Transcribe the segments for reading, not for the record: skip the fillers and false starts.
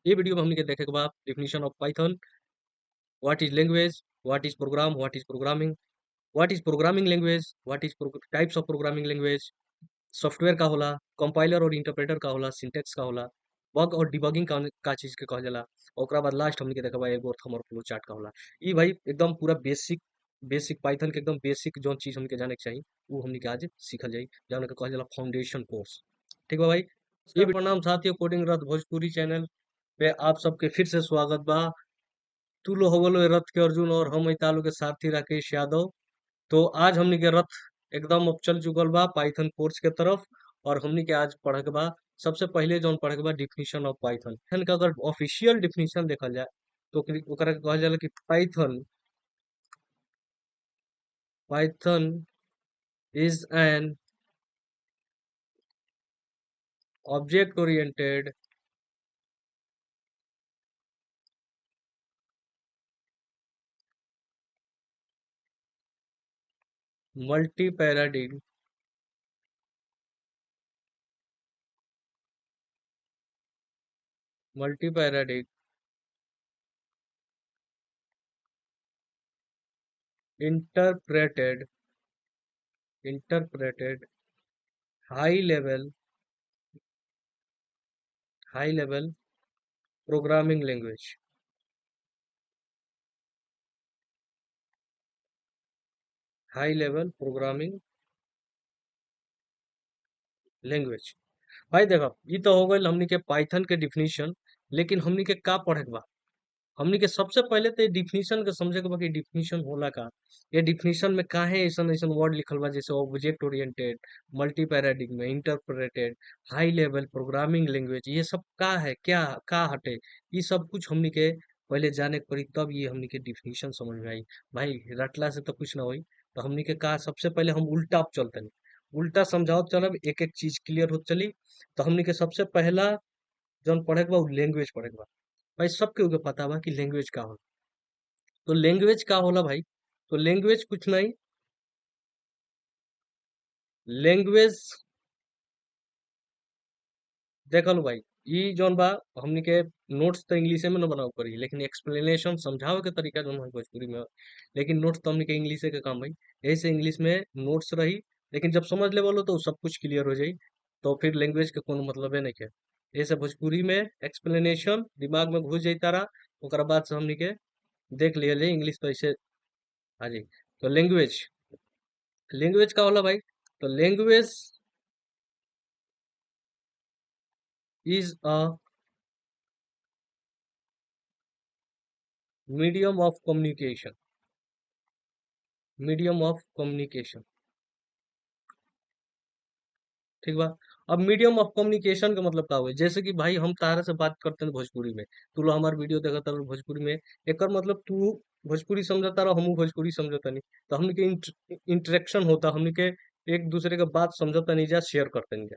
ये वीडियो में हमने के देखे के बाद definition of Python, what is language, what is program, what is programming, what is programming language, what is types of programming language, software का होला, कंपाइलर और इंटरप्रेटर का होला, सिंटेक्स का होला, बग और डिबगिंग का चीज के कहल जाला। और ओकरा बाद लास्ट हमने के देखा बा एल्गोरिथम और फ्लो चार्ट का होला। ई भाई एकदम पूरा बेसिक बेसिक पाइथन के एकदम बेसिक जोन चीज हमके जाने के चाहिए वो हमने के आज सीखल जाई, जौन के कहल जाला फाउंडेशन कोर्स। ठीक बा भाई। ये प्रणाम साथियों, कोडिंग रथ भोजपुरी चैनल पे आप सबके फिर से स्वागत बा। तू लो हो गलो रथ के अर्जुन और हम तालु के सारथी राकेश यादव। तो आज हमनी के रथ एकदम अब चल चुकल बा पाइथन कोर्स के तरफ। और हमनी के आज पढ़े के बा सबसे पहले जौन पढ़े के बा डिफिनीशन ऑफ पाइथन। पाइथन का अगर ऑफिशियल डिफिनीशन देखल जाए तो ओकरा के कहल जाला कि Python Python is an object oriented multi paradigm multi paradigm interpreted interpreted high level high level programming language high level programming language. भाई देखो ये तो हो गई हमनी के पाइथन के डिफिनीशन। लेकिन हमनी के का पढ़े के बा, हमनी के सबसे पहले तो डिफिनीशन के समझे के बा कि डिफिनीशन होला का। ये डिफिनीशन में काहे ऐसन ऐसन वर्ड लिखल बा जैसे object oriented, multi paradigm, interpreted, high level programming language, ये सब का है, क्या का हटे, ये सब कुछ हमनी के पहले जाने के पड़ी तब ये हमनी के डिफिनीशन समझ में आई। भाई रटला से तो कुछ ना होई। तो हमनी के का सबसे पहले हम उल्टा चलते, उल्टा समझाओ चलब एक एक चीज क्लियर हो चली। तो हमनी के सबसे पहला जौन पढ़े के बा लैंग्वेज पढ़े के बा। भाई सबके उके पता बा कि लैंग्वेज का होला। तो लैंग्वेज का होला भाई, तो लैंग्वेज कुछ नहीं, लैंग्वेज देखल भाई ई जौन बा हमनी के नोट्स तो इंग्लिश में न बनाओ करी, लेकिन एक्सप्लेनेशन समझावे के तरीका जौन है भोजपुरी में। लेकिन नोट्स तो हमनी के इंग्लिश के काम भाई, ऐसे इंग्लिश में नोट्स रही। लेकिन जब समझ ले बोलो तो सब कुछ क्लियर हो जाई। तो फिर लैंग्वेज के कोनो मतलब है नहीं है। ऐसे भोजपुरी में एक्सप्लेनेशन दिमाग में घुस जाई तारा, ओकरा बाद से हमनी के देख लिया जाए इंग्लिश तो ऐसे आ जाई। तो लैंग्वेज, लैंग्वेज का होला भाई, तो language is a medium of communication, medium of communication. ठीक बा। अब मीडियम ऑफ कम्युनिकेशन का मतलब का हुआ, जैसे कि भाई हम तारा से बात करते हैं भोजपुरी में, तू लो हमार वीडियो देखता रहो भोजपुरी में, एकर मतलब तू भोजपुरी समझता रहो हमू भोजपुरी समझता नहीं। तो हमने के इंटरेक्शन होता, हमने के एक दूसरे के बात समझता नहीं जा, शेयर करते नहीं जा।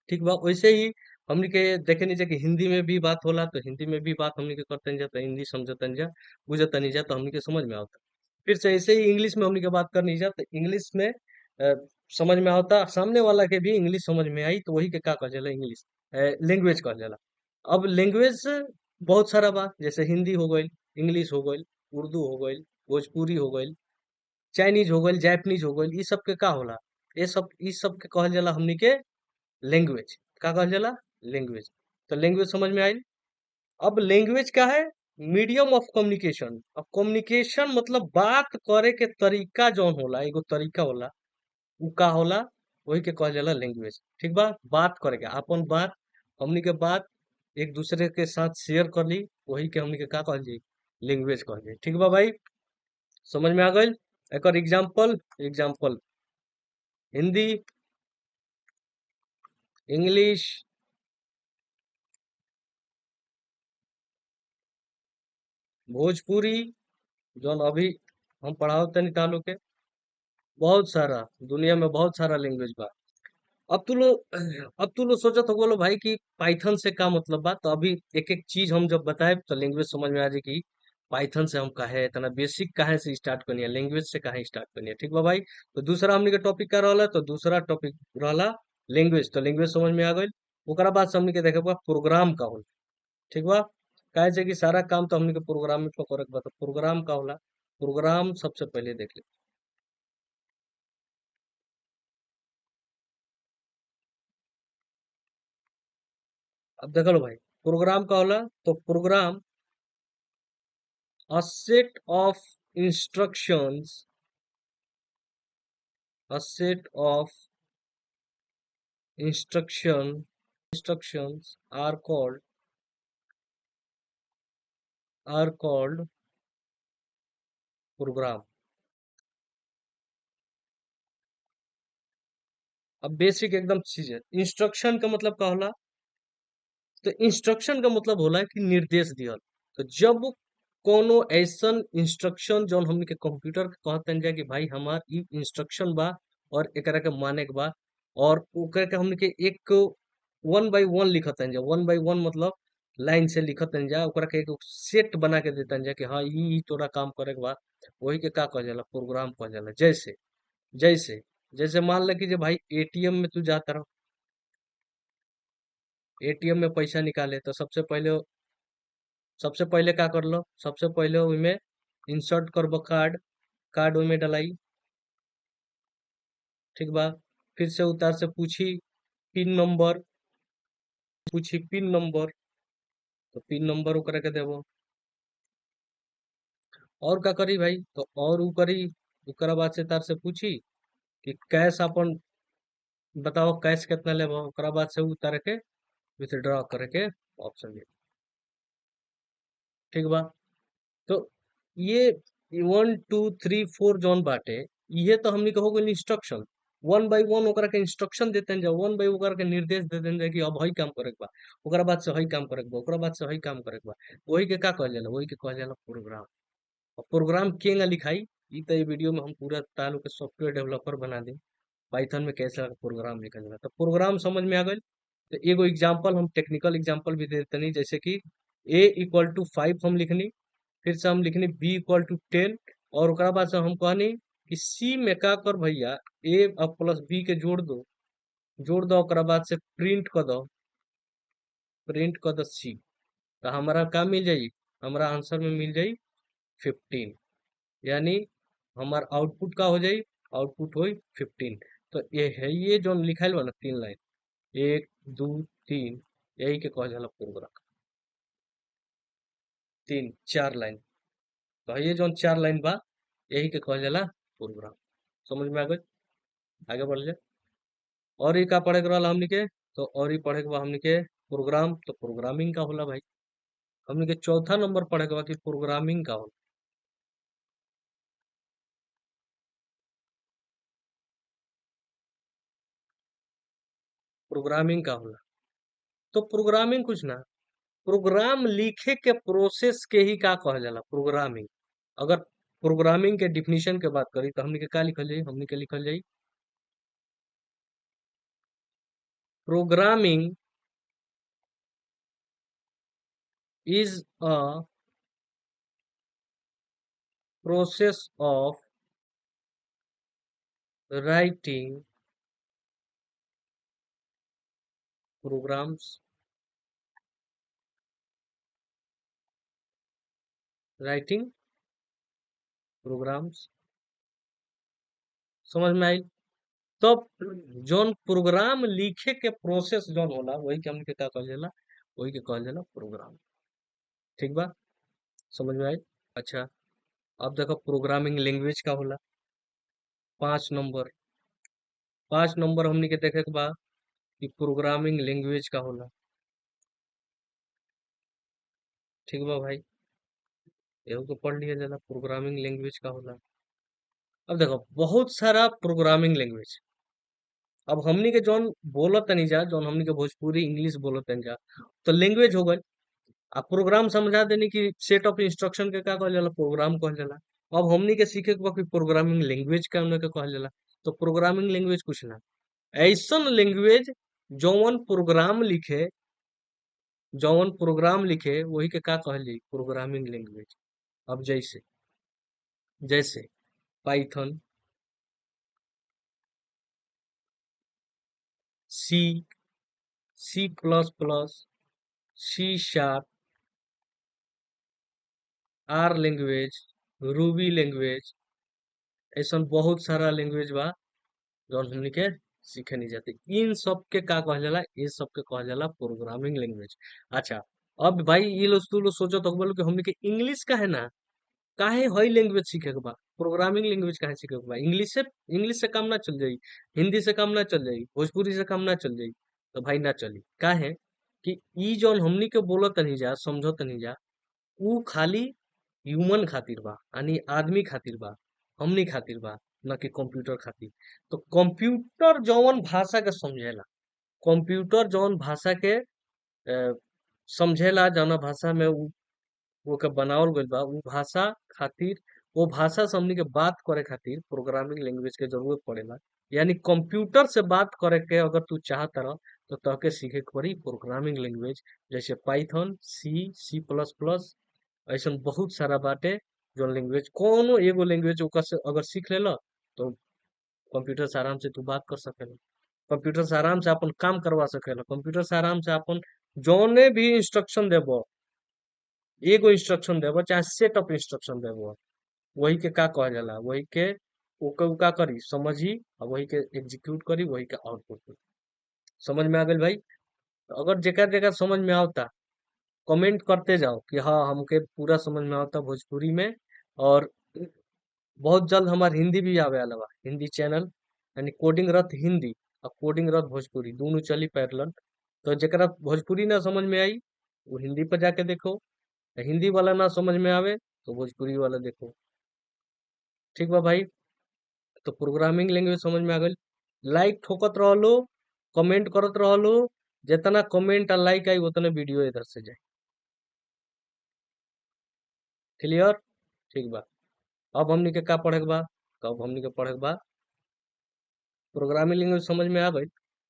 ठीक बा। वैसे ही हमने के देखे नहीं जा कि हिंदी में भी बात होला तो हिंदी में भी बात हमने के करते नहीं जा, तो हिंदी समझता नहीं जा, बुझता नहीं जा, तो हमने के समझ में आता। फिर से ऐसे ही इंग्लिश में हमने के बात करनी जा तो इंग्लिश में समझ में आता, सामने वाला के भी इंग्लिश समझ में आई, तो वही के का कहल जाला इंग्लिश लैंग्वेज कहल जाला। अब लैंग्वेज बहुत सारा बा, जैसे हिंदी हो गई, इंग्लिश हो गई, उर्दू हो गई, भोजपुरी हो गई, चाइनीज हो गई, जापानीज हो गई, ये सब के का होला, ये सब इस सब के कहल जाला हमनी के लैंग्वेज। का कहल जाला लैंग्वेज। तो लैंग्वेज समझ में आई। अब लैंग्वेज क्या है, मीडियम ऑफ कम्युनिकेशन। अब कम्युनिकेशन मतलब बात करे के तरीका जौन होला, एगो तरीका होला, उ का होला, वही के कहल जाला लैंग्वेज। ठीक बा। बात करे के अपन बात, हमनी के बात एक दूसरे के साथ शेयर कर ली, वही के हमनी के का कहल जाई, लैंग्वेज कहल जाई। ठीक बा भाई, समझ में आ गई। एक और example, example Hindi, English, Bhojpuri, जौन अभी हम पढ़ाओ तनी तालु के, बहुत सारा, दुनिया में बहुत सारा लैंग्वेज बा। अब तू लोग सोचत हो बोलो भाई कि पाइथन से का मतलब बा। तो अभी एक एक चीज हम जब बताए तो लैंग्वेज समझ में आ जाए कि पाइथन से हम काहे इतना बेसिक काहे से स्टार्ट करनी है, लैंग्वेज से काहे स्टार्ट करनी है। ठीक बा भाई। तो दूसरा हमने के टॉपिक का रहला, तो दूसरा टॉपिक रहला लैंग्वेज। तो लैंग्वेज समझ में आ गई। ओकरा बाद से हमने के देखे बा प्रोग्राम का होला। ठीक बा। काहे से कि सारा काम तो हमनी के प्रोग्राम में करे के बा। तो प्रोग्राम का होला, प्रोग्राम सबसे पहले देख ले। अब देख लो भाई, प्रोग्राम का होला, तो programme a set of instructions, a set of instructions are called program. अब बेसिक एकदम चीज है, इंस्ट्रक्शन का मतलब का होला, तो इंस्ट्रक्शन का मतलब होला कि निर्देश दिहल। तो जब कोनो ऐसन इंस्ट्रक्शन जौन हमनी के कंप्यूटर के कहतन जा कि भाई हमार ई इंस्ट्रक्शन बा और एकरा के माने के बा, और ओकरा के हमनी के एक वन बाय वन लिखतन जा, वन बाय वन मतलब लाइन से लिखतन जा, ओकरा के एक सेट बना के देतन जा कि हाँ ई तोरा काम करे के बा। वही के का कहल जाला, प्रोग्राम कहल जाला। जैसे जैसे जैसे मान ल कि जे भाई एटीएम में तू जाता रहो, एटीएम में पैसा निकाले, तो सबसे पहले का करलो, सबसे पहले ओइमे इंसर्ट करबो कार्ड, कार्ड ओइमे डलाई, ठीक बा। फिर से उतार से पूछी पिन नंबर, पूछी पिन नंबर, तो पिन नंबर ओकरा के देबो। और का करी भाई, तो और ऊ करी, ओकरा बाद से तार से पूछी कि कैश अपन बताओ, कैश कितना लेबो, ओकरा बाद से उतार के विथड्रॉ करे के ऑप्शन दे, ठीक बा। तो ये 1 2 3 4 जौन बाटे, ये तो हमनी के हो गइल इंस्ट्रक्शन। वन बाय वन ओकरा के इंस्ट्रक्शन देते जा, वन बाय ओकरा के निर्देश देते जा कि अब हई काम करे के बा, ओकरा बाद से हई काम करे के बा, ओकरा बाद से हई काम करे के बा। वही के का कहल जाला, वही के कहल जाला प्रोग्राम। और प्रोग्राम केंगा लिखाई, ई तो ये वीडियो में हम पूरा तालु के सॉफ्टवेयर डेवलपर बना दी, पाइथन में कैसे प्रोग्राम लिखल जाला। तो प्रोग्राम समझ में आ गइल। तो एगो एग्जांपल, हम टेक्निकल एग्जांपल भी दे देतनी, जैसे कि a = 5 हम लिखनी, फिर से हम लिखनी b = 10, और ओकरा बाद से हम कहनी कि सी में का कर भैया, ए अब प्लस बी के जोड़ दो, जोड़ दो, ओकरा बाद से प्रिंट कर दो, प्रिंट कर दो सी। तो हमारा का मिल जाई, हमारा आंसर में मिल जाई 15। यानी हमार आउटपुट का हो जाई, आउटपुट होई 15। तो ये है, ये जो लिखाइल बा ना 3 लाइन, 1 2 3, यही के कहल जाला प्रोग्राम। 3 4 लाइन, तो ये जो 4 लाइन बा, यही के कहल जाला प्रोग्राम। समझ में आ गई, आगे बढ़ जाए। और ये का पढ़े के रहला हमनी के, तो और ही पढ़े के बा हमनी के प्रोग्राम, तो प्रोग्रामिंग का होला भाई। हमनी के चौथा नंबर पढ़े के बा कि प्रोग्रामिंग का होला। प्रोग्रामिंग का होला, तो प्रोग्रामिंग कुछ ना, प्रोग्राम लिखे के प्रोसेस के ही का कहल जाला प्रोग्रामिंग। अगर प्रोग्रामिंग के डिफिनीशन के बात करी, तो हमनी के का लिखल जाई, हमनी के लिखल जाई programming is a process of writing programs, writing programs। समझ में आई। तो जोन प्रोग्राम लिखे के प्रोसेस जोन होला, वही के हमके का कहल जाला, वही के कहल जाला प्रोग्राम। ठीक बा, समझ में आई। अच्छा, अब देखो प्रोग्रामिंग लैंग्वेज का होला। 5 नंबर, 5 नंबर हमनी के देखे के बा कि प्रोग्रामिंग लैंग्वेज का होला। ठीक बा भाई, एहू को पढ़ लिया जाला, प्रोग्रामिंग लैंग्वेज का होला। अब देखो बहुत सारा प्रोग्रामिंग लैंग्वेज, अब हमनी के जौन बोलत तनी जा, जौन हमनी के भोजपुरी इंग्लिश बोलत तनी जा, तो लैंग्वेज हो गई। अब प्रोग्राम समझा देनी कि सेट ऑफ इंस्ट्रक्शन के का कहल जाला, प्रोग्राम कहल जाला। अब हमनी के सीखे के बा कि प्रोग्रामिंग लैंग्वेज का हमने के कहल जाला। तो प्रोग्रामिंग लैंग्वेज कुछ ना, ऐसन लैंग्वेज जौन प्रोग्राम लिखे, जौन प्रोग्राम लिखे वही के का कहल जाई, प्रोग्रामिंग लैंग्वेज। अब जैसे जैसे Python, C, C++, C#, R language, Ruby language, ऐसा बहुत सारा लैंग्वेज बा जौन हमनी के सीखे नहीं जाते। इन सब के का कहल जाला, ये सब के कहल जाला प्रोग्रामिंग लैंग्वेज। अच्छा, अब भाई ये लोग तू लोग सोचो तो बोलो कि हमनी के इंग्लिश का है ना, काहे हई लैंग्वेज सीखे के बा, प्रोग्रामिंग लैंग्वेज काहे सीखे के बा, इंग्लिश से काम ना चल जाई, हिंदी से काम ना चल जाई, भोजपुरी से काम ना चल जाई। तो भाई ना चली काहे कि ई जौन हमनी के बोलत नहीं जा, समझत नहीं जा, ऊ खाली ह्यूमन खातिर बा, यानी आदमी खातिर बा, हमनी खातिर बा, न कि कंप्यूटर खातिर। तो कंप्यूटर जौन भाषा के समझेला, कंप्यूटर जौन भाषा के अ, समझेला, जौना भाषा में वो के बनावल गइल बा, उ भाषा खातिर, वो भाषा से हमनी के बात करे खातिर प्रोग्रामिंग लैंग्वेज के जरूरत पड़ेला। यानी कंप्यूटर से बात करे के अगर तू चाहत रह तो तहके सीखे के पड़ी प्रोग्रामिंग लैंग्वेज, जैसे पाइथन, सी, सी प्लस प्लस, ऐसन बहुत सारा बाटे। जो लैंग्वेज कोनो एगो लैंग्वेज ओकर से अगर सीख लेला तो कंप्यूटर से आराम से तू बात कर सकेला, कंप्यूटर से आराम से अपन काम करवा सकेला, कंप्यूटर से आराम से अपन जौने भी इंस्ट्रक्शन देबो, एगो इंस्ट्रक्शन देबो चाहे सेट ऑफ इंस्ट्रक्शन देबो, वही के का कहल जाला, वही के ओके उ का करी समझी, और वही के एग्जीक्यूट करी, वही के आउटपुट करी। समझ में आ गइल भाई? तो अगर जेकर जेकर समझ में आवता कमेंट करते जाओ कि हाँ हमके पूरा समझ में आवता भोजपुरी में। और बहुत जल्द हमार हिंदी भी आवे वाला बा, हिंदी चैनल, यानी कोडिंग रथ हिंदी और कोडिंग रथ भोजपुरी दोनों चली पैरेलल। तो जेकरा भोजपुरी ना समझ में आई वो हिंदी पर जाके देखो, हिंदी वाला ना समझ में आवे तो भोजपुरी वाला देखो। ठीक बा भाई? तो प्रोग्रामिंग लैंग्वेज समझ में आ गई। लाइक ठोकत रहलो, कमेंट करत रहलो, जितना कमेंट और लाइक आई उतने वीडियो इधर से जाए। क्लियर? ठीक बा। अब हमनी के का पढ़े के बा? तो अब हमनी के पढ़े के बा प्रोग्रामिंग लैंग्वेज समझ में आ गई।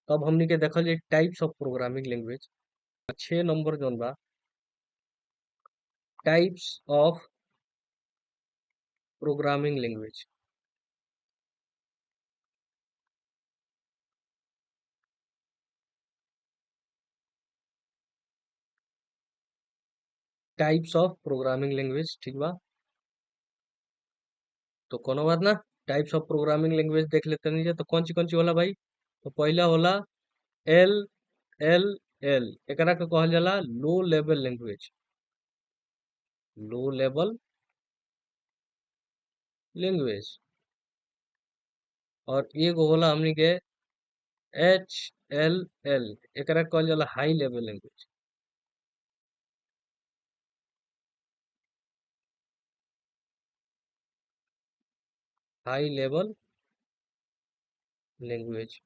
तब हमनी के देखल जाए types of programming language. 6 number zone बा, types of programming language. Types of programming language, ठीक बा। तो कोनो बात ना, टाइप्स ऑफ प्रोग्रामिंग लैंग्वेज देख लेते नहीं तो कौन सी होला भाई? तो पहला होला एल एल एल, एकरा के कहल जाला low level language, low level language. और एगो होला हमनी के एच एल एल, एकरा के कहल जाला high level language, high level language.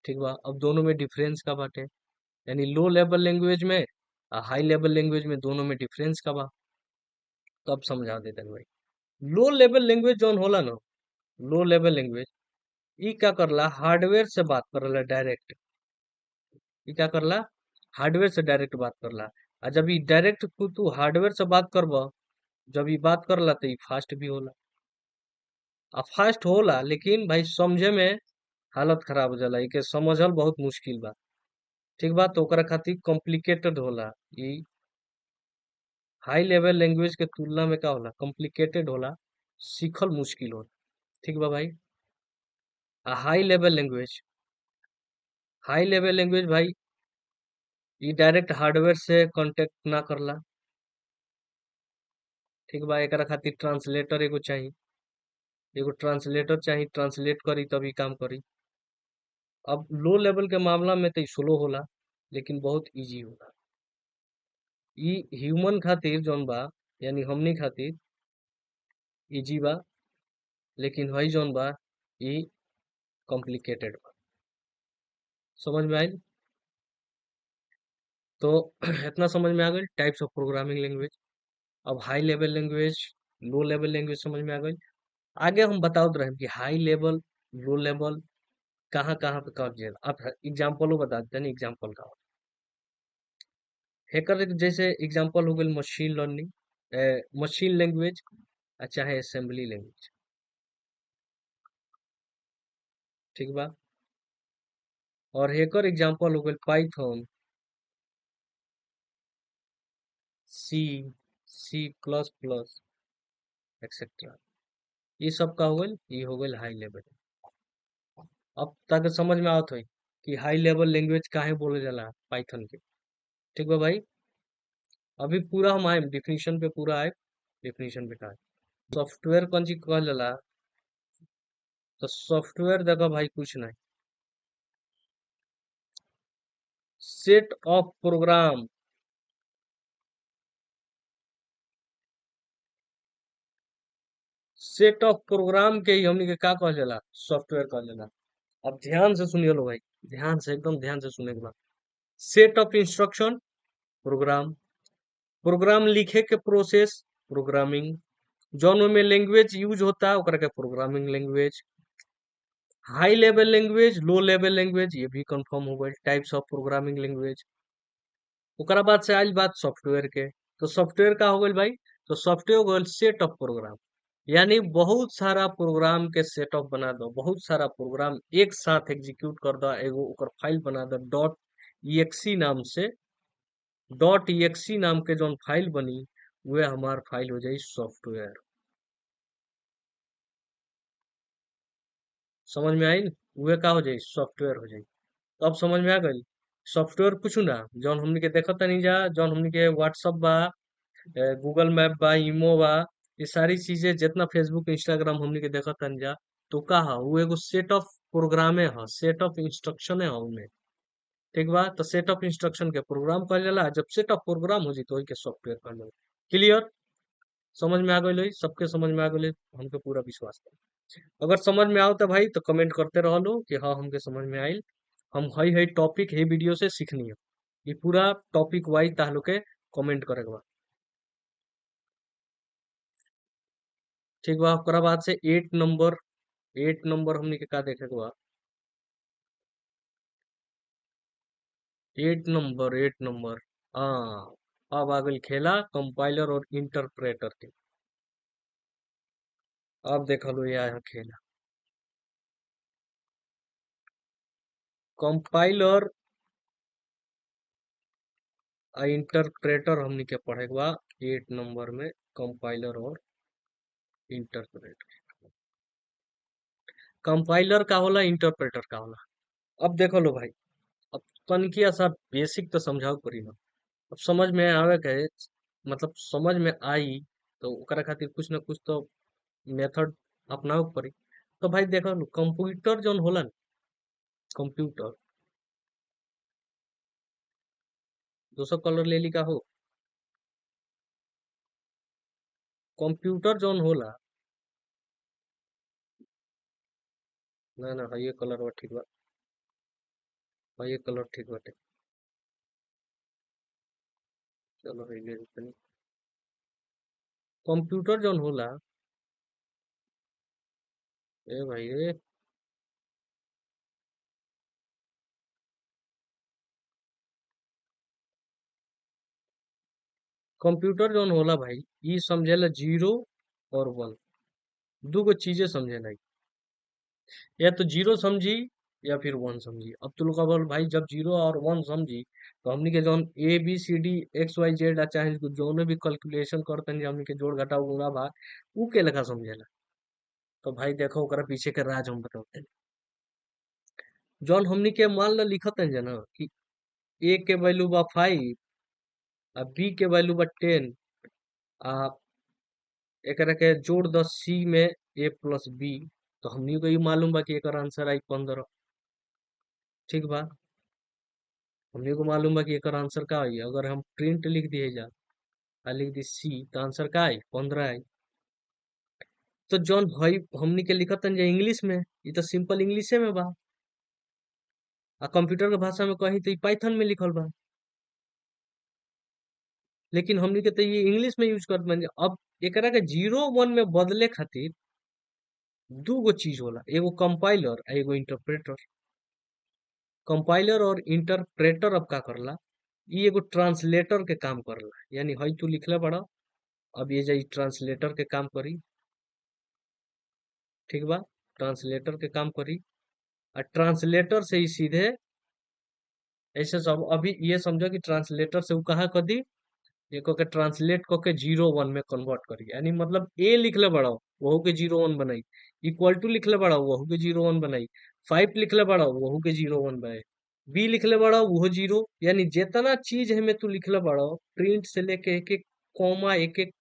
ठीक बा। अब दोनों में डिफरेंस का बाटे, यानी लो लेवल लैंग्वेज में और हाई लेवल लैंग्वेज में दोनों में डिफरेंस का बा। तो अब समझा देते हैं भाई। लो लेवल लैंग्वेज जौन होला ना, लो लेवल लैंग्वेज ई क्या करला, हार्डवेयर से बात करला डायरेक्ट। ई क्या करला, हार्डवेयर से डायरेक्ट बात करला। आ जब ई डायरेक्ट तू हार्डवेयर से बात करबा, जब ई बात करला तो ई फास्ट भी होला। आ फास्ट होला लेकिन भाई समझे में हालत खराब हो जाला, इके समझल बहुत मुश्किल बा। ठीक बा। तो ओकरा खातिर कॉम्प्लिकेटेड होला ई। हाई लेवल लैंग्वेज के तुलना में का होला, कॉम्प्लिकेटेड होला, सीखल मुश्किल होला। ठीक बा भाई। आ हाई लेवल लैंग्वेज भाई ई डायरेक्ट हार्डवेयर से कांटेक्ट ना करला। ठीक बा। एकरा खातिर ट्रांसलेटर एगो चाहिए, एगो ट्रांसलेटर चाहिए, ट्रांसलेट करी तभी काम करी। अब लो लेवल के मामला में तो स्लो होला लेकिन बहुत इजी होला। ई ह्यूमन खातिर जौन बा, यानी हमनी खातिर इजी बा, लेकिन वही जौन बा ई कॉम्प्लिकेटेड बा। समझ में आई? तो इतना समझ में आ गई टाइप्स ऑफ प्रोग्रामिंग लैंग्वेज। अब high level language, low level language समझ में आ गई। आगे हम बताते रहे कि हाई लेवल, लो लेवल कहाँ कहाँ पे कब जाएगा। अब एग्जाम्पलो बता देते हैं, एग्जाम्पल का हैकर जैसे एग्जांपल हो गई मशीन लर्निंग, मशीन लैंग्वेज, चाहे असेंबली लैंग्वेज। ठीक बा। और हैकर एग्जांपल हो गई पाइथन, सी, C++ एक्सेट्रा, ये सब का हो गइल, ये हो गइल हाई लेवल। अब तक समझ में आवत होई कि हाई लेवल लैंग्वेज काहे बोले जाला पाइथन के। ठीक बा भाई, अभी पूरा हम आए डिफिनीशन पे, पूरा आए डिफिनीशन पे का है सॉफ्टवेयर कौन चीज कहल जाला। तो सॉफ्टवेयर देखो भाई कुछ नहीं, set of program, set of program के ही हमनी के का कहल जाला, सॉफ्टवेयर कहल जाला। अब ध्यान से सुनिए लो भाई, ध्यान से, एकदम ध्यान से सुने के बाद। Set of instruction program, program लिखे के प्रोसेस प्रोग्रामिंग, जौन में लैंग्वेज यूज होता है ओकरा के programming language. High level language, low level language, ये भी कंफर्म हो गई टाइप्स ऑफ प्रोग्रामिंग लैंग्वेज। ओकरा बाद से आइल बात सॉफ्टवेयर के। तो सॉफ्टवेयर का हो गइल भाई, तो सॉफ्टवेयर हो गइल सेट ऑफ प्रोग्राम, यानी बहुत सारा प्रोग्राम के सेट ऑफ बना दो, बहुत सारा प्रोग्राम एक साथ एग्जीक्यूट कर दो, एगो ओकर फाइल बना दो डॉट ईएक्सी नाम से। डॉट ईएक्सी नाम के जौन फाइल बनी, वे हमार फाइल हो जाई सॉफ्टवेयर। समझ में आई, वे का हो जाई सॉफ्टवेयर हो जाई। तो अब समझ में आ गई। सॉफ्टवेयर कुछ ना, जौन हमनी के देखत नहीं जा, जौन हमनी के व्हाट्सअप बा, गूगल मैप बा, इमो बा, ये सारी चीजें जितना फेसबुक इंस्टाग्राम हमनी के देखत नहीं जा, तो का हा वो एगो सेट ऑफ प्रोग्रामे ह, सेट ऑफ इंस्ट्रक्शन है उनमें। ठीक बा, तो सेट ऑफ इंस्ट्रक्शन के प्रोग्राम कहल जाला, जब सेट ऑफ प्रोग्राम हो जी तो वही के सॉफ्टवेयर कहल जाला। क्लियर, समझ में आ गई लोई, सबके समझ में आ गई, हमके पूरा विश्वास है। अगर समझ में आओ तो भाई तो कमेंट करते रहो लो कि हाँ हमके समझ में आइल। हम हई हई टॉपिक है वीडियो से सीखनी है, ये पूरा टॉपिक वाइज ताहलो के कमेंट करेगा बा। ठीक बा, ओकरा बाद से 8 नंबर, 8 नंबर हमनी के का देखे के बा। 8 नंबर, 8 नंबर, हाँ, अब आ गइल खेला कंपाइलर और इंटरप्रेटर के। अब देख लो ये आया खेला कंपाइलर और इंटरप्रेटर हमनी के पढ़े के बा 8 नंबर में, कंपाइलर और इंटरप्रेटर। कंपाइलर का होला, इंटरप्रेटर का होला। अब देखो लो भाई, अब तनकिया सा बेसिक तो समझाओ पड़ी ना। अब समझ में आवे के, मतलब समझ में आई, तो ओकरा खातिर कुछ ना कुछ तो मेथड अपनावे के पड़ी। तो भाई देखो लो, कंप्यूटर जोन होला न, कंप्यूटर, दोसर कलर ले ली का हो, कंप्यूटर जोन होला, ना ना है ये कलर बा ठीक बा, है ये कलर ठीक बाटे। चलो है ले तनी। कंप्यूटर जोन होला, ए भाई रे, कंप्यूटर जोन होला भाई, ई समझेला जीरो और वन, दू गो चीजें समझेला ई। या तो जीरो समझी या फिर वन समझी। अब तो लोग बोल भाई जब जीरो और वन समझी, तो हमनी के जौन ABCD XYZ चाहे जौन भी कैलकुलेशन करते हैं, हमनी के जोड़ घटाव गुणा भाग, ऊ के लेखा समझेला। तो भाई देखो ओकरा पीछे के राज हम बताते हैं। जौन हमनी के मान ला लिखत है ना कि A के वैल्यू बा 5, आ B के वैल्यू बा 10, आ एकरा के जोड़ द C में A+B, तो हमनी को ये मालूम बा कि एकर आंसर आई 15। ठीक बा, हमनी को मालूम बा कि एकर आंसर का आई, अगर हम प्रिंट लिख दिए जा, आ लिख दी C, तो आंसर का आई 15 आई। तो जौन भाई हमनी के लिखत है इंग्लिश में, ये तो सिंपल इंग्लिशे में बा, आ कंप्यूटर के भाषा में कही तो पाइथन में लिखल बा, लेकिन हमनी के तो ये इंग्लिश में यूज करत बन। अब एकरा के जीरो वन में बदले खातिर दू गो चीज होला, एगो कंपाइलर आ एगो इंटरप्रेटर। कंपाइलर और इंटरप्रेटर अब का करला, ई एगो ट्रांसलेटर के काम करला, यानी हई तू लिखले बड़ा, अब ये जाई ट्रांसलेटर के काम करी। ठीक बा, ट्रांसलेटर के काम करी, और ट्रांसलेटर से ही सीधे, ऐसे सब अभी ये समझो कि ट्रांसलेटर से वो कहा कर दी ये कह के ट्रांसलेट कऽ के 0 1 में कन्वर्ट करी, यानी मतलब ए लिखले बड़ा वहू के 0 1 बनाई, इक्वल टू लिखले बड़ा वहू के 0 1 बनाई, 5 लिखले बड़ा वहू के 0 1 बनाई, बी लिखले बड़ा वो जीरो, यानी जितना चीज है में तू लिखले बड़ा प्रिंट से लेके एक एक कॉमा एक एक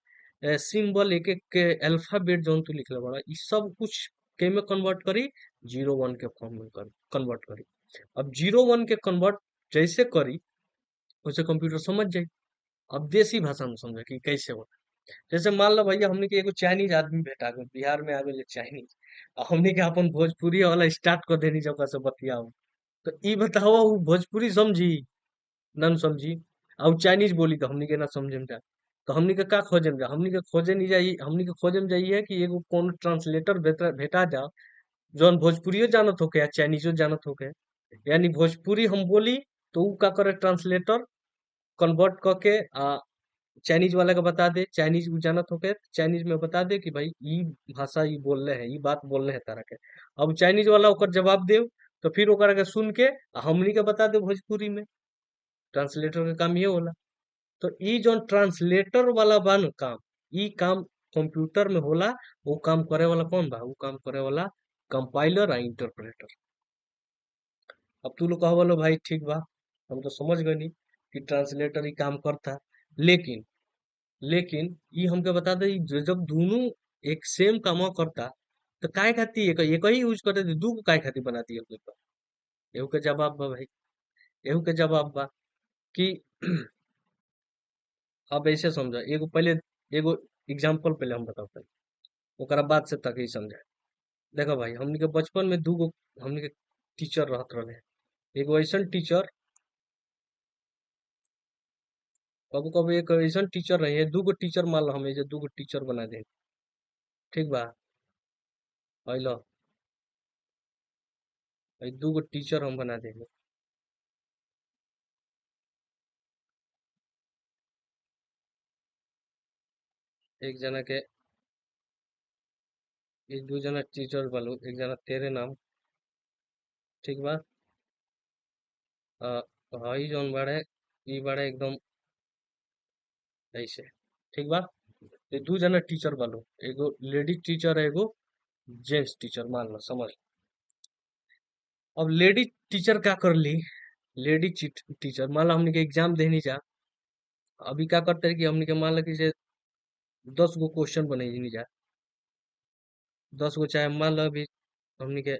सिंबल एक एक अल्फाबेट जोन तू लिखले बड़ा ई सब कुछ के में कन्वर्ट करी, 0 1 के फॉर्म में कन्वर्ट करी। अब 0 1 के कन्वर्ट जैसे करी वैसे कंप्यूटर समझ जाए। अब देसी भाषा में समझे कि कैसे होता। जैसे मान लो भैया हमने के एगो चाइनीज आदमी भेटा गए बिहार में आ गए चाइनीज, आ हमने के अपन भोजपुरी वाला स्टार्ट कर देनी जब से बतियाओ, तो ई बताओ वो भोजपुरी समझी नन समझी, और चाइनीज बोली तो हमनी के ना समझे में जा, तो हमनी के का खोजे में जा, हमनी के खोजे नहीं जाइए, हमनी के खोजे में जाइए कि एगो कौन ट्रांसलेटर भेटा भेटा जा जौन भोजपुरियो जानत होके या चाइनीजो जानत होके, यानी भोजपुरी हम बोली तो ऊ का करे ट्रांसलेटर कन्वर्ट करके आ चाइनीज वाला का बता दे, चाइनीज ऊ जानत होके चाइनीज में बता दे कि भाई ई भाषा ई बोल रहे हैं, ई बात बोल रहे हैं तारा के। अब चाइनीज वाला ओकर जवाब दे, तो फिर ओकरा के सुन के आ हमनी के बता दे भोजपुरी में। ट्रांसलेटर का काम ये होला। तो ई जोन ट्रांसलेटर वाला बा न काम, ई काम कंप्यूटर में होला। वो काम करे वाला कौन बा? वो काम करे वाला कंपाइलर आ इंटरप्रेटर। अब तू लोग कहो बोलो भाई ठीक बा, हम तो समझ गए नहीं कि ट्रांसलेटर ही काम करता, लेकिन लेकिन ई हमके बता दे ई जब दोनों एक सेम काम करता तो काय खाती एक ही यूज करते थे, दू काय खाती बना दिया कोई बा? एहू के जवाब बा भाई, एहू के जवाब बा कि अब ऐसे समझा एगो पहले एगो एग्जांपल पहले हम बताते हैं, ओकरा बाद से तक ही समझा। देखो भाई हमनी के बचपन में दूगो हमनी के टीचर रहत रहे। एगो ऐसन टीचर, कबो कबो एक ऐसन टीचर रहे, दूगो टीचर मान लो हमें जे दूगो टीचर बना दे, ठीक बा? हेलो, दूगो टीचर हम बना देंगे। एक जना के, एक दो जना टीचर बोलो, एक जना तेरे नाम, ठीक बा? हई जौन बाड़े ई बाड़े एकदम ऐसे, ठीक बा? ये दो जना टीचर बोलो, एगो लेडीज टीचर है, एगो जेंट्स टीचर मान लो, समझ। अब लेडीज टीचर क्या कर ली, लेडीज टीचर मान लो हमने के एग्जाम देनी जा, अभी क्या करते हैं कि हमने के मान लो कि जे 10 गो क्वेश्चन बने जा, 10 गो चाहे मान लो अभी हमने के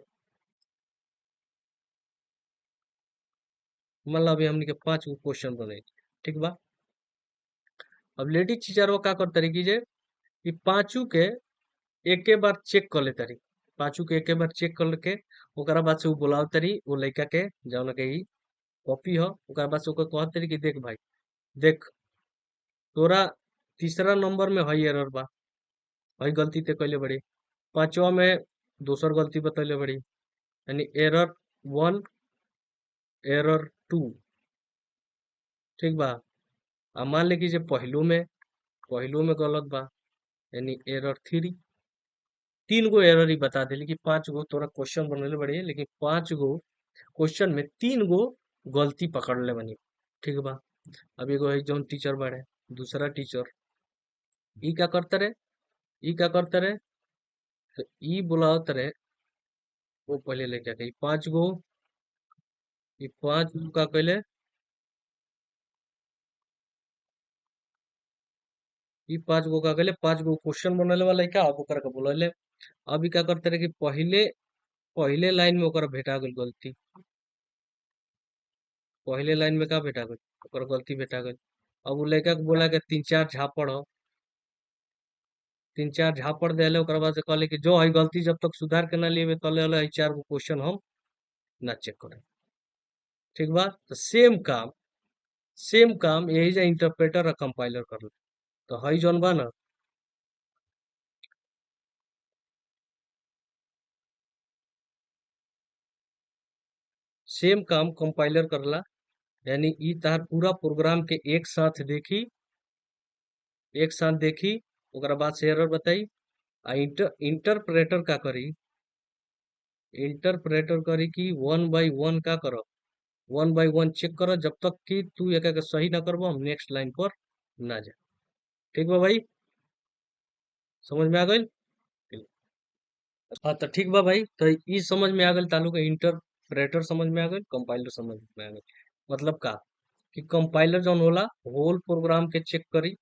मान लो अभी हमने के 5 गो क्वेश्चन बने, ठीक बा? अब लेडीज टीचर वो क्या करते रही कि जे ई पांचू के एके बार चेक कर लेता रही, पांचू के एके बार चेक कर के ओकरा बाद से वो बुलावता रही वो लड़का के जौन के ई कॉपी हो, ओकरा बाद से ओकर कहते रही कि देख भाई देख, तोरा तीसरा नंबर में हई एरर बा, हई गलती ते कैले बड़ी, पांचवा में दोसर गलती बतैले बड़ी, यानी एरर 1 एरर 2, ठीक बा? आ मान ले कि जे पहलो में गलत बा, यानी एरर 3, 3 गो एरर ही बता देली कि 5 गो तोरा क्वेश्चन बनले बड़ी, लेकिन 5 गो क्वेश्चन में 3 गो गलती पकड़ ले बनी, ठीक बा? अब एगो है जौन टीचर बाड़े, दूसरा टीचर ई क्या करते रहे, ई क्या करते रहे, तो ई बुलावत रहे वो पहले लेके आके ई 5 गो, ई 5 गो का कहले, ई 5 गो का कहले 5 गो क्वेश्चन बनले वाला क्या अब ओकरा के बुलले। अभी क्या करते रहे कि पहले पहले लाइन में ओकरा भेटा गई गलती, पहले लाइन में का भेटा गई ओकर गलती भेटा गई। अब वो लड़का के बोला के 3 4 झापड़ हो, 3 4 झापड़ देले, ओकरा बाद से कहले कि जो है गलती जब तक सुधार के ना लिए तले वाला है 4 गो क्वेश्चन हम ना चेक करें, ठीक बा? तो सेम काम यही जा इंटरप्रेटर और कंपाइलर कर, तो हई जौन बा ना, सेम काम कंपाइलर करला, यानी ई तार पूरा प्रोग्राम के एक साथ देखी, ओकरा बाद से एरर बताई, आ इंटरप्रेटर का करी, इंटरप्रेटर करी कि 1 बाई 1 का करो, 1 बाई 1 चेक करो, जब तक कि तू एक सही ना करबो हम नेक्स्ट लाइन पर ना जाए। ठीक बा भाई, समझ में आ गई। हाँ तो ठीक बा भाई, तो ई समझ में आ गई तालु के इंटरप्रेटर समझ में आ गई, कंपाइलर समझ में आ गई। मतलब का कि कंपाइलर जौन होला होल प्रोग्राम के चेक करी,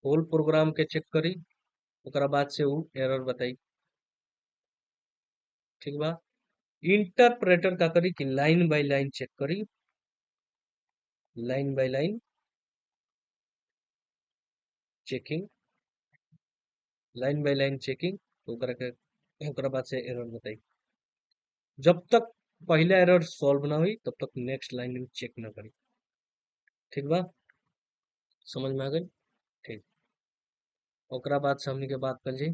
होल प्रोग्राम के चेक करी, ओकरा बाद से ऊ एरर बताई। ठीक बा। इंटरप्रेटर का करी कि लाइन बाय लाइन चेक करी, line by line checking, line by line checking, ओकरा के ओकरा बाद से एरर बताई। जब तक पहला एरर सॉल्व ना हुई तब तक नेक्स्ट लाइन में चेक ना करी। ठीक बा, समझ में आ गई। ठीक। ओकरा बाद से हमनी के बात कर जी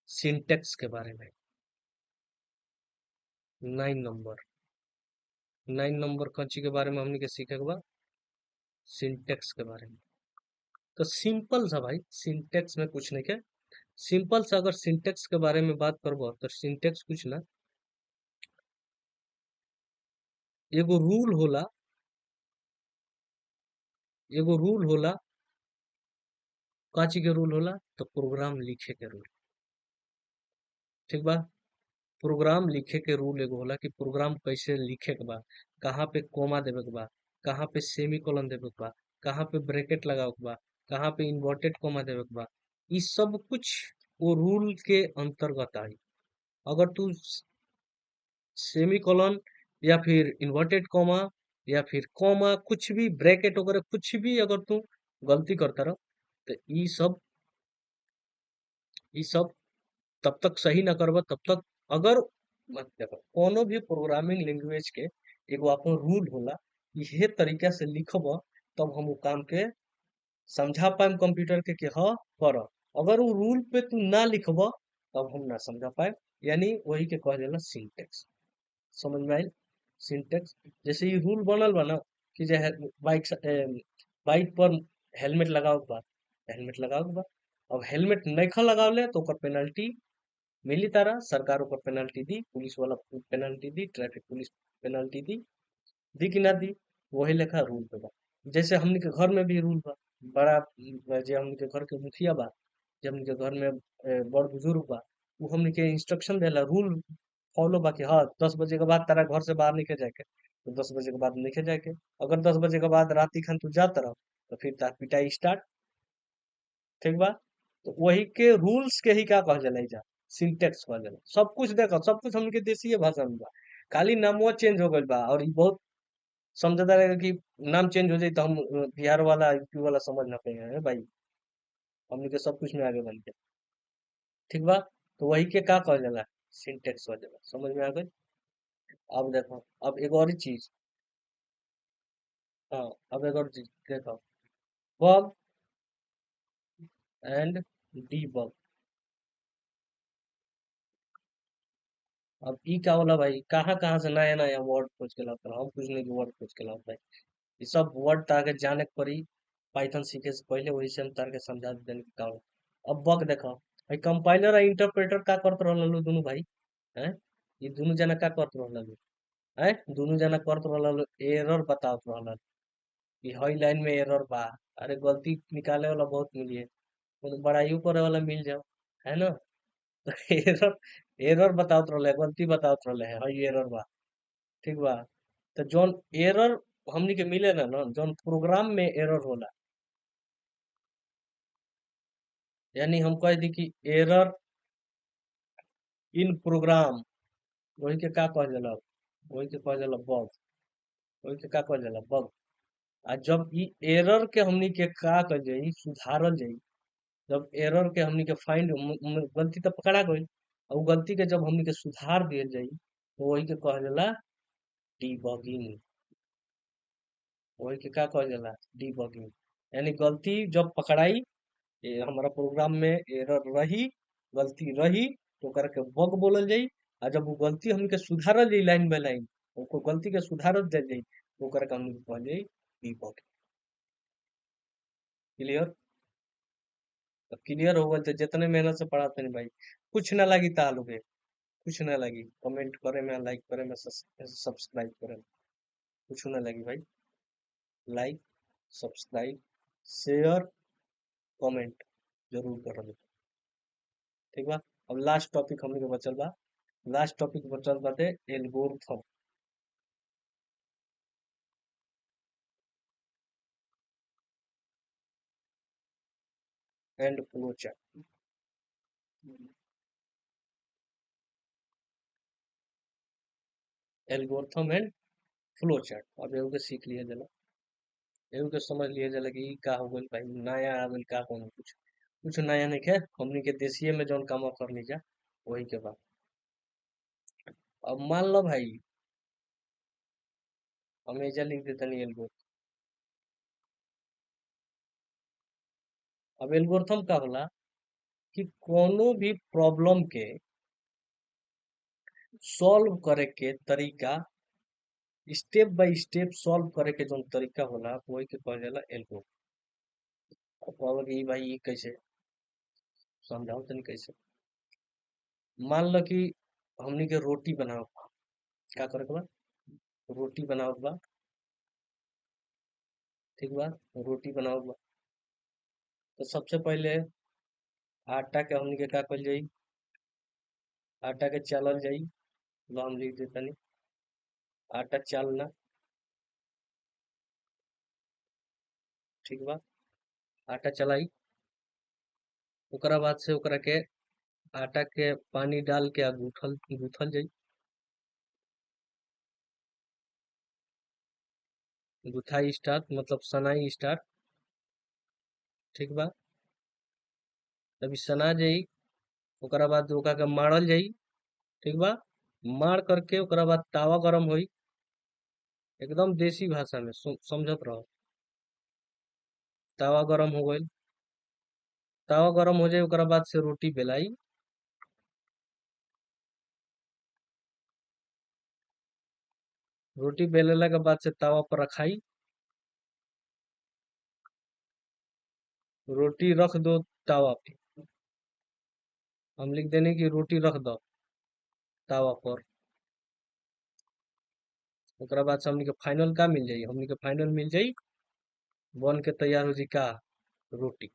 सिंटेक्स के बारे में। 9 नंबर, 9 नंबर कंची के बारे में हमनी के सीखे के बा, सिंटेक्स के बारे में। तो सिंपल सा भाई, सिंटेक्स में कुछ नहीं के। सिंपल सा अगर सिंटेक्स के बारे में बात करबो तो सिंटेक्स कुछ ना, एगो रूल होला, एगो रूल होला। काची के रूल होला, तो प्रोग्राम लिखे के रूल। ठीक बा। प्रोग्राम लिखे के रूल एगो होला कि प्रोग्राम कैसे लिखे के बा, कहाँ पे कोमा देवे के बा, कहाँ पे सेमी कोलन देवे के बा, कहाँ पे ब्रैकेट लगावे के बा, कहाँ पे इन्वर्टेड कोमा देवे के बा। ई सब कुछ वो रूल के अंतर्गत आई। अगर तू सेमी कोलन या फिर इन्वर्टेड कॉमा या फिर कॉमा कुछ भी ब्रैकेट वगैरह कुछ भी अगर तू गलती करता रहो, तो ई सब तब तक सही ना करबा तब तक। अगर मत देखो कोनो भी प्रोग्रामिंग लैंग्वेज के एगो अपन रूल होला, इहे तरीका से लिखब तब हम उ काम के समझा पाएम कंप्यूटर के कि हाँ कर। अगर वो रूल पे तू ना लिखब तब हम ना समझा पाए। यानी वही के कह जाला सिंटेक्स। समझ में आयल। सिंटेक्स जैसे ये रूल बनल बा ना कि जे बाइक बाइक पर हेलमेट लगाओ के बा, हेलमेट लगाओ के बा। अब हेलमेट नइखा लगावले तो ओकर पेनल्टी मिली तारा, सरकार ऊपर पेनल्टी दी, पुलिस वाला पेनल्टी दी, ट्रैफिक पुलिस पेनल्टी दी कि ना दी। वही लेखा रूल पे बा। जैसे हमनी के घर में भी रूल बा, बड़ा जे हमनी के घर के मुखिया बा, जे हमनी के घर में बड़ बुजुर्ग बा, वो हमनी के इंस्ट्रक्शन देला, रूल फॉलो बा कि हाँ 10 बजे के बाद तारा घर से बाहर नहीं जाके, तो 10 बजे के बाद नहीं जाके। अगर 10 बजे के बाद राती खान तू जात रह तो फिर तार पिटाई स्टार्ट। ठीक बा। तो वही के रूल्स के ही का कह जाला एइजा, सिंटेक्स कह जाला। सब कुछ देखो, सब कुछ हमके देसीय भाषा में बा, खाली नामवा चेंज हो गइल बा। और ई बहुत समझदार है कि नाम चेंज हो जाई तो हम बिहार वाला यूपी वाला समझ ना पाए भाई। हमनी के सब कुछ में आगे बन के। ठीक बा। तो वही के का कहल जाला, सिंटेक्स कह जाला। समझ में आ गई। अब देखो, अब एक और ही चीज। हाँ, अब एक और चीज देखो, बग एंड डीबग। अब ई का होला भाई, कहाँ कहाँ से नया नया वर्ड खोज के लाता हम कुछ नहीं वर्ड खोज के लाता। ये सब वर्ड ताके जाने के पड़ी पाइथन सीखे से पहले, वही से हम तार के समझा देने के काम। अब बग देखो भाई, कंपाइलर और इंटरप्रेटर का करत रहल दोनों भाई हैं। ये दोनों जना का करत रहल हैं, दोनों जना करत रहल एरर बतावत रहल कि हई लाइन में एरर बा। अरे गलती निकाले वाला बहुत मिली है, तो बड़ाइयों करे वाला मिल जाओ, है ना। तो एरर एरर बतावत रहले, गलती बतावत रहले है, हई एरर बा। ठीक बा। तो जौन एरर हमनी के मिले ना जौन प्रोग्राम में एरर होला, यानी हम कह दी कि एरर इन प्रोग्राम, वही के का कह जाला, वही के कह जाला बग। वही के का कह जाला बग। आ जब ई एरर के हमनी के का कह जाई सुधारल जाई, जब एरर के हमनी के फाइंड गलती तो पकड़ा गई, और उ गलती के जब हमनी के सुधार दियल जाई तो वही के कह जाला डीबगिंग। वही के का कह जाला डीबगिंग। यानी गलती जब पकड़ाई, हमारा प्रोग्राम में एरर रही, गलती रही, तो ओकरा के बग बोलल जाई। आ जब वो गलती हमके सुधारल जाई लाइन बाय लाइन, ओको गलती के सुधारल जाई तो ओकरा के हमके कहल जाई डीबग। क्लियर। अब क्लियर हो गल तो जितने मेहनत से पढ़ाते नहीं भाई, कुछ ना लगी तालुके, कुछ ना लगी। कमेंट करे में, लाइक करे में, सब्सक्राइब करे में। कुछ ना लगी भाई। लाइक, सब्सक्राइब, शेयर, कमेंट जरूर करब। ठीक बा। अब लास्ट टॉपिक हमने के बचल बा। लास्ट टॉपिक बचल बाटे algorithm and flow chart. Algorithm and flow chart अब एगो के सीख लिया जाला। एगो के समझ लिया जाला कि ई का हो गइल भाई, नया आ गइल का कोनो कुछ। कुछ नया नहीं है, हमनी के देसिये में जौन काम कर लीजा वही के बा। अब मान लो भाई, हम एजा लिख देतनी एल्गो। अब एल्गोरिथम का होला कि कोनो भी प्रॉब्लम के सॉल्व करे के तरीका, स्टेप बाय स्टेप सॉल्व करे के जौन तरीका होला वही के कहल जाला एल्गोरिथम। अब कहल कि भाई ई कैसे, समझाओ तनी कैसे। मान लो कि हमनी के रोटी बनाओ, का करे के बा, रोटी बनाओ बा। ठीक बा, रोटी बनाओ बा। तो सबसे पहले आटा के हमनी के का कइल जाई, आटा के चालल जाई। लो हम लिख देतनी, आटा चालना। ठीक बा, आटा चलाई। ओकरा बाद से ओकरा के आटा के पानी डाल के आ गूथल गूथल जाई। गुथाई स्टार्ट मतलब सनाई स्टार्ट। ठीक बा, तभी सना जाई। ओकरा बाद ओकरा के मारल जाई। ठीक बा, मार करके ओकरा बाद तावा गरम होई। एकदम देसी भाषा में समझत रहो। तावा गरम हो गइल, तावा गरम हो जाए ओकरा बाद से रोटी बेलाई। रोटी बेलला के बाद से तावा पर रखाई। रोटी रख दो तावा पे। हम लिख देने की रोटी रख दो तावा पर। ओकरा बाद से हमनी के फाइनल का मिल जाई, हमनी के फाइनल मिल जाई, बन के तैयार हो जी का, रोटी।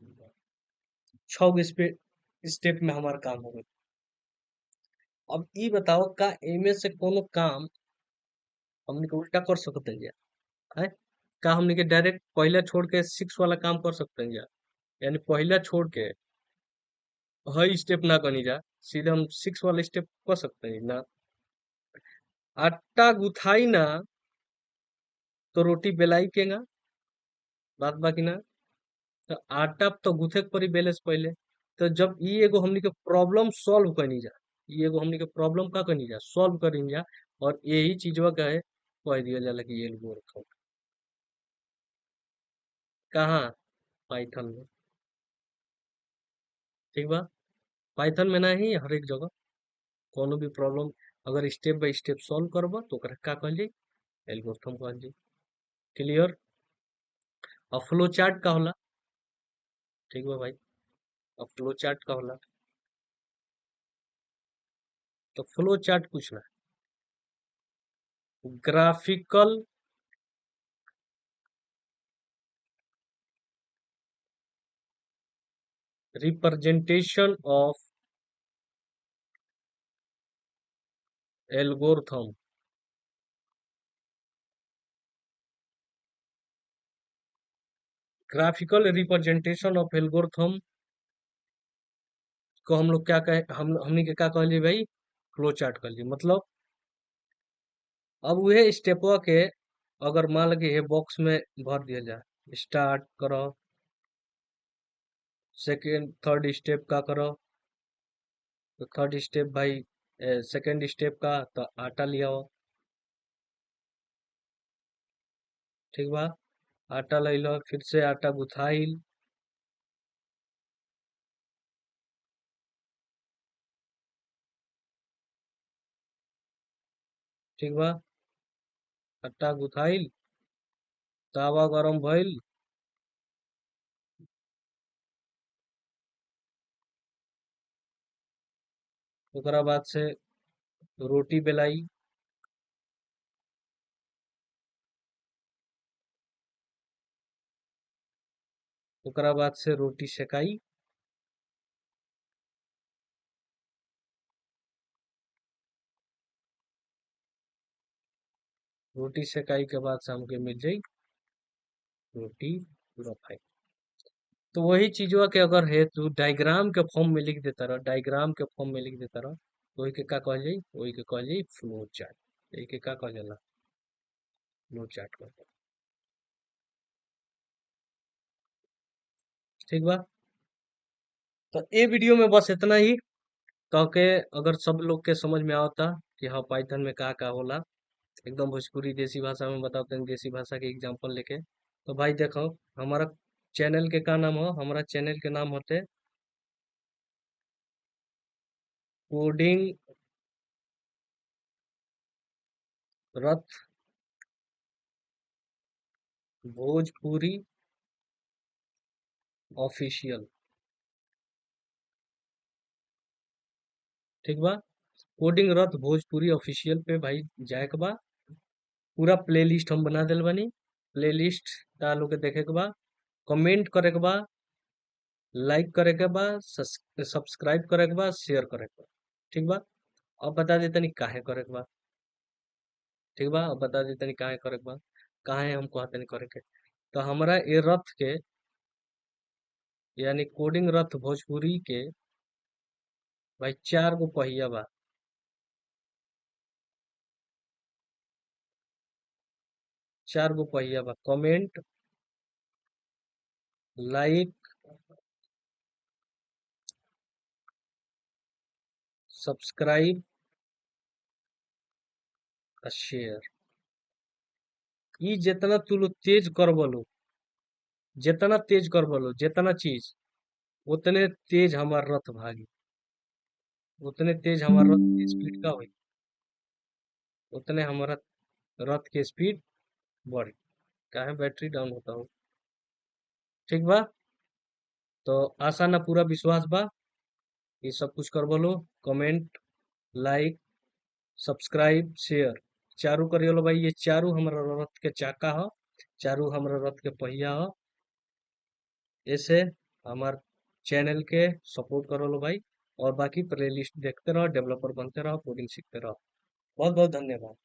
6 स्टेप में हमारा काम हो गई। अब ई बताओ का एमे से कोनो काम हमनी के उल्टा कर सकते हैं है? का हमनी के डायरेक्ट पहला छोड़ के 6 वाला काम कर सकते हैं? यानी पहला छोड़ के हई स्टेप ना कनी जा, सीधे हम 6 वाला स्टेप कर सकते हैं ना? आटा गुथाई ना तो रोटी बेलाई केगा, बात बाकी ना। तो आटा तो गूथे के पड़ी बेले से पहले। तो जब ई एगो हमनी के प्रॉब्लम सॉल्व करनी जा, ई एगो हमनी के प्रॉब्लम का करनी जा, सॉल्व करनी जा। और यही चीजवा का है कह दिया जाला कि ये एल्गोरिथम। कहाँ? पाइथन में। ठीक बा, पाइथन में ना ही हर एक जगह कोनो भी प्रॉब्लम अगर स्टेप बाय स्टेप सॉल्व करबा तो ओकरा का कहल जाई, एल्गोरिथम कहल जाई। क्लियर? और फ्लो चार्ट का होला। ठीक बा भाई, अब फ्लो चार्ट का होला। तो फ्लो चार्ट कुछ ना, graphical representation of algorithm. Graphical representation of algorithm को हम लोग क्या कहे, हम हमनी के क्या कहलिए भाई, फ्लो चार्ट कहलिए। मतलब अब वह स्टेपवा के अगर मान लगे ये बॉक्स में भर दिया जाए, स्टार्ट करो, सेकेंड थर्ड स्टेप का करो। तो थर्ड स्टेप भाई, सेकेंड स्टेप का तो आटा ले आओ। ठीक बा, आटा ले लो, फिर से आटा गुथाइल। ठीक बा, आटा गुथाइल, तावा गरम भइल। ओकरा बाद से रोटी बेलाई। ओकरा बाद से रोटी सेकाई। रोटी सेकाई के बाद से हमके मिल जाई रोटी रफाई। तो वही चीजवा के अगर है तू डायग्राम के फॉर्म में लिख देता रह, डायग्राम के फॉर्म में लिख देता रह, तो वही के का कहल जाई, वही के कहल जाई फ्लो चार्ट। यही के का कहल जाला, फ्लो चार्ट कहल जाला। ठीक बा। तो ए वीडियो में बस इतना ही। तो के अगर सब लोग के समझ में आवता कि हाँ पाइथन में का होला, एकदम भोजपुरी देसी भाषा में बताते हैं, देसी भाषा के एग्जांपल लेके। तो भाई देखो, हमारा चैनल के का नाम हो, हमारा चैनल के नाम होते कोडिंग रथ भोजपुरी ऑफिशियल। ठीक बा। कोडिंग रथ भोजपुरी ऑफिशियल पे भाई जाए के बा। पूरा प्लेलिस्ट हम बना दिल बानी। प्लेलिस्ट तालू के देखे के बा, कमेंट करे के बा, लाइक करे के बा, सब्सक्राइब करे के बा, शेयर करे के बा। ठीक बा। अब बता देते नहीं काहे करे के बा। ठीक बा। अब बता देते नहीं काहे करे के बा, काहे हम कहते नहीं करे के। तो हमारा ये रथ के, यानी कोडिंग रथ भोजपुरी के भाई 4 गो पहिया बा। 4 गो पहिया बा। Comment, like, subscribe, share. ई जितना तू लोग तेज कर बोलो, जितना तेज कर बोलो, जितना चीज, उतने तेज हमार रथ भागी, उतने तेज हमार रथ की स्पीड का हुई, उतने हमारा रथ की स्पीड बढ़ी। काहे बैटरी डाउन होता हो। ठीक बा। तो आशा ना पूरा विश्वास बा, ये सब कुछ कर बोलो। Comment, like, subscribe, share, Charu करियो भाई। ये चारू हमारा रथ के चाका हो, चारू हमारा रथ के पहिया हो। ऐसे हमार चैनल के सपोर्ट करो लो भाई। और बाकी प्लेलिस्ट देखते रहो, डेवलपर बनते रहो, कोडिंग सीखते रहो। बहुत बहुत धन्यवाद।